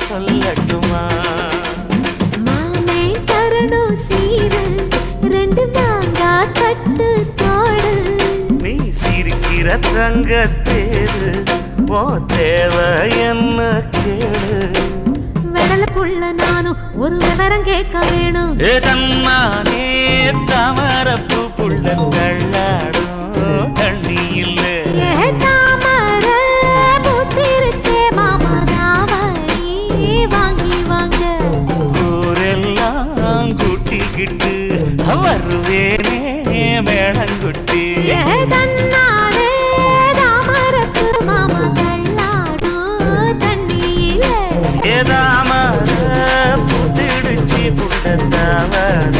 சொல்லட்டுமா? மாமே தரணும் சீரு, ரெண்டு மாங்கா கட்டு தோடு. நீ சிரிக்கிற தங்கத்தேரு, ஓ தேவை என்ன கேளு. வெடலுக்குள்ள நானும் ஒரு விவரம் கேட்க வேணும். தன்னானே தாமரப்பு புள்ள தள்ளாடும் தண்ணி இல்ல. தாமர பூத்திருச்சே மாமா தாவணி வாங்கி வாங்க. ஊரெல்லாம் கூட்டிக்கிட்டு வருவேனே மேளங்குட்டி. தன்னாலே தாமரப்பு மாமா தள்ளாடும் தண்ணியில. தாமர புத்திடுச்சி புள்ள தாவணி